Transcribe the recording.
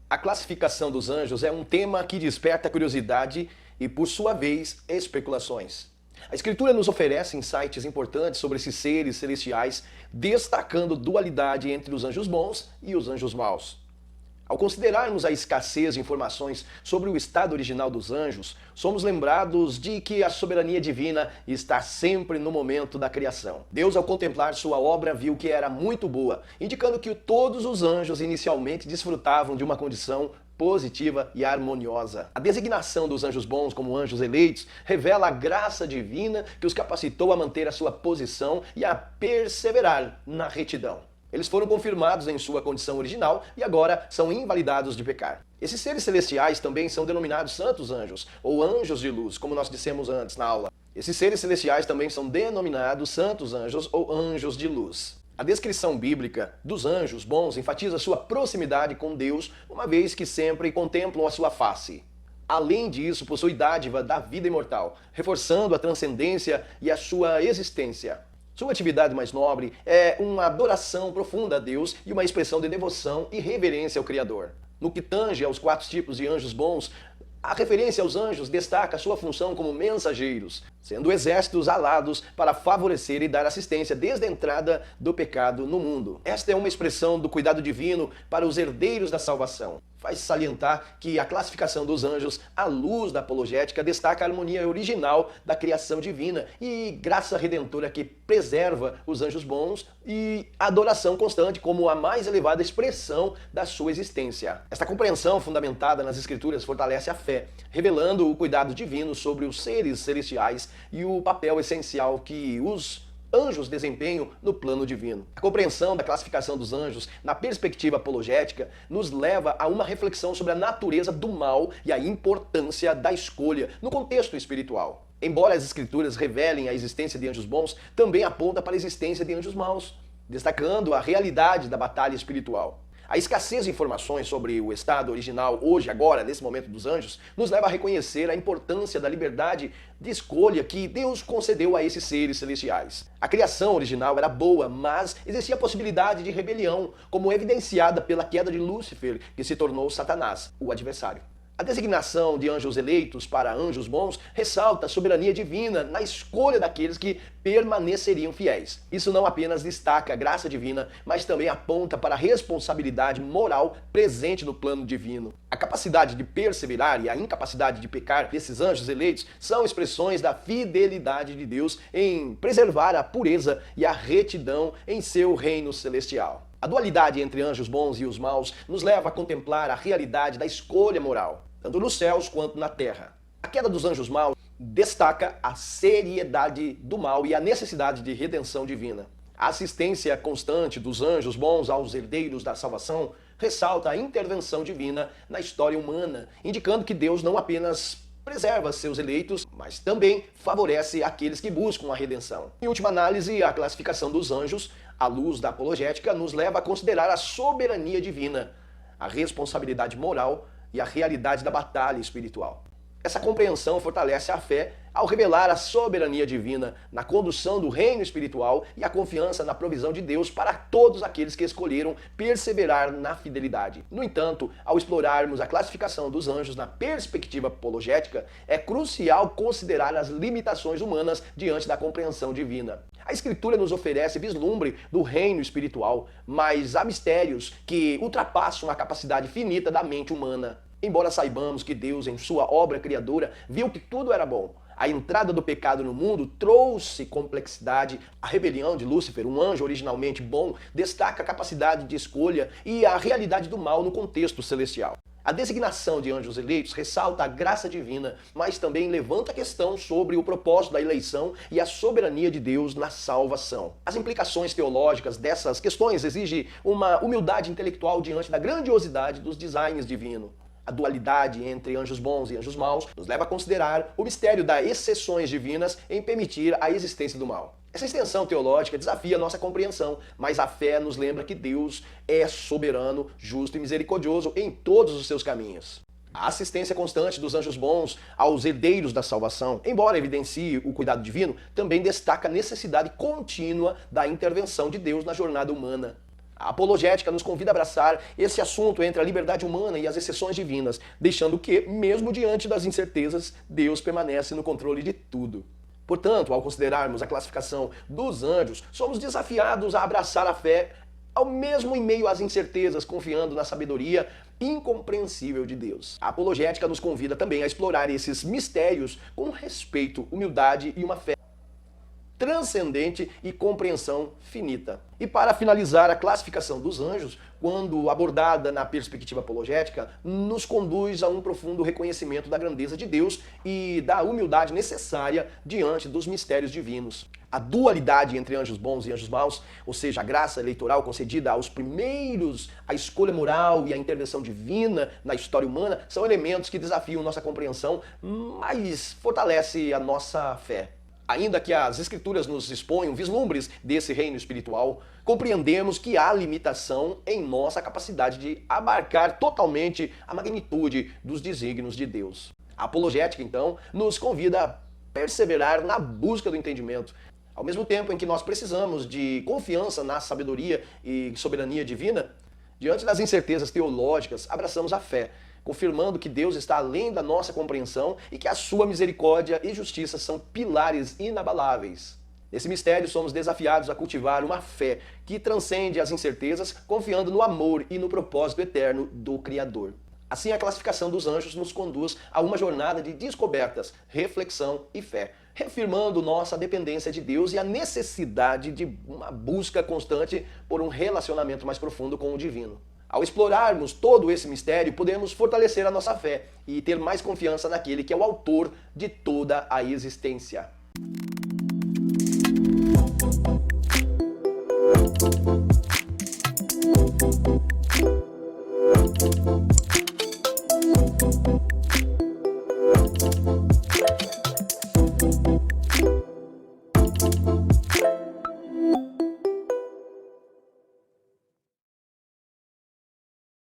A classificação dos anjos é um tema que desperta curiosidade e, por sua vez, especulações. A Escritura nos oferece insights importantes sobre esses seres celestiais, destacando dualidade entre os anjos bons e os anjos maus. Ao considerarmos a escassez de informações sobre o estado original dos anjos, somos lembrados de que a soberania divina está sempre no momento da criação. Deus, ao contemplar sua obra, viu que era muito boa, indicando que todos os anjos inicialmente desfrutavam de uma condição positiva e harmoniosa. A designação dos anjos bons como anjos eleitos revela a graça divina que os capacitou a manter a sua posição e a perseverar na retidão. Eles foram confirmados em sua condição original e agora são invalidados de pecar. Esses seres celestiais também são denominados santos anjos, ou anjos de luz, como nós dissemos antes na aula. Esses seres celestiais também são denominados santos anjos ou anjos de luz. A descrição bíblica dos anjos bons enfatiza sua proximidade com Deus, uma vez que sempre contemplam a sua face. Além disso, possui dádiva da vida imortal, reforçando a transcendência e a sua existência. Sua atividade mais nobre é uma adoração profunda a Deus e uma expressão de devoção e reverência ao Criador. No que tange aos 4 tipos de anjos bons, a referência aos anjos destaca sua função como mensageiros, sendo exércitos alados para favorecer e dar assistência desde a entrada do pecado no mundo. Esta é uma expressão do cuidado divino para os herdeiros da salvação. Faz salientar que a classificação dos anjos, à luz da apologética, destaca a harmonia original da criação divina e graça redentora que preserva os anjos bons e a adoração constante como a mais elevada expressão da sua existência. Esta compreensão fundamentada nas Escrituras fortalece a fé, revelando o cuidado divino sobre os seres celestiais e o papel essencial que os anjos desempenham no plano divino. A compreensão da classificação dos anjos na perspectiva apologética nos leva a uma reflexão sobre a natureza do mal e a importância da escolha no contexto espiritual. Embora as Escrituras revelem a existência de anjos bons, também aponta para a existência de anjos maus, destacando a realidade da batalha espiritual. A escassez de informações sobre o estado original hoje, agora, nesse momento dos anjos, nos leva a reconhecer a importância da liberdade de escolha que Deus concedeu a esses seres celestiais. A criação original era boa, mas existia a possibilidade de rebelião, como evidenciada pela queda de Lúcifer, que se tornou Satanás, o adversário. A designação de anjos eleitos para anjos bons ressalta a soberania divina na escolha daqueles que permaneceriam fiéis. Isso não apenas destaca a graça divina, mas também aponta para a responsabilidade moral presente no plano divino. A capacidade de perseverar e a incapacidade de pecar desses anjos eleitos são expressões da fidelidade de Deus em preservar a pureza e a retidão em seu reino celestial. A dualidade entre anjos bons e os maus nos leva a contemplar a realidade da escolha moral, tanto nos céus quanto na terra. A queda dos anjos maus destaca a seriedade do mal e a necessidade de redenção divina. A assistência constante dos anjos bons aos herdeiros da salvação ressalta a intervenção divina na história humana, indicando que Deus não apenas preserva seus eleitos, mas também favorece aqueles que buscam a redenção. Em última análise, a classificação dos anjos, à luz da apologética, nos leva a considerar a soberania divina, a responsabilidade moral e a realidade da batalha espiritual. Essa compreensão fortalece a fé ao revelar a soberania divina na condução do reino espiritual e a confiança na provisão de Deus para todos aqueles que escolheram perseverar na fidelidade. No entanto, ao explorarmos a classificação dos anjos na perspectiva apologética, é crucial considerar as limitações humanas diante da compreensão divina. A Escritura nos oferece vislumbre do reino espiritual, mas há mistérios que ultrapassam a capacidade finita da mente humana. Embora saibamos que Deus, em sua obra criadora, viu que tudo era bom, a entrada do pecado no mundo trouxe complexidade. A rebelião de Lúcifer, um anjo originalmente bom, destaca a capacidade de escolha e a realidade do mal no contexto celestial. A designação de anjos eleitos ressalta a graça divina, mas também levanta a questão sobre o propósito da eleição e a soberania de Deus na salvação. As implicações teológicas dessas questões exigem uma humildade intelectual diante da grandiosidade dos designs divinos. A dualidade entre anjos bons e anjos maus nos leva a considerar o mistério das exceções divinas em permitir a existência do mal. Essa extensão teológica desafia a nossa compreensão, mas a fé nos lembra que Deus é soberano, justo e misericordioso em todos os seus caminhos. A assistência constante dos anjos bons aos herdeiros da salvação, embora evidencie o cuidado divino, também destaca a necessidade contínua da intervenção de Deus na jornada humana. A apologética nos convida a abraçar esse assunto entre a liberdade humana e as exceções divinas, deixando que, mesmo diante das incertezas, Deus permanece no controle de tudo. Portanto, ao considerarmos a classificação dos anjos, somos desafiados a abraçar a fé ao mesmo em meio às incertezas, confiando na sabedoria incompreensível de Deus. A apologética nos convida também a explorar esses mistérios com respeito, humildade e uma fé transcendente e compreensão finita. E para finalizar, a classificação dos anjos, quando abordada na perspectiva apologética, nos conduz a um profundo reconhecimento da grandeza de Deus e da humildade necessária diante dos mistérios divinos. A dualidade entre anjos bons e anjos maus, ou seja, a graça eleitoral concedida aos primeiros, a escolha moral e a intervenção divina na história humana, são elementos que desafiam nossa compreensão, mas fortalece a nossa fé. Ainda que as Escrituras nos exponham vislumbres desse reino espiritual, compreendemos que há limitação em nossa capacidade de abarcar totalmente a magnitude dos desígnios de Deus. A apologética, então, nos convida a perseverar na busca do entendimento. Ao mesmo tempo em que nós precisamos de confiança na sabedoria e soberania divina, diante das incertezas teológicas, abraçamos a fé, confirmando que Deus está além da nossa compreensão e que a sua misericórdia e justiça são pilares inabaláveis. Nesse mistério, somos desafiados a cultivar uma fé que transcende as incertezas, confiando no amor e no propósito eterno do Criador. Assim, a classificação dos anjos nos conduz a uma jornada de descobertas, reflexão e fé, reafirmando nossa dependência de Deus e a necessidade de uma busca constante por um relacionamento mais profundo com o divino. Ao explorarmos todo esse mistério, podemos fortalecer a nossa fé e ter mais confiança naquele que é o autor de toda a existência.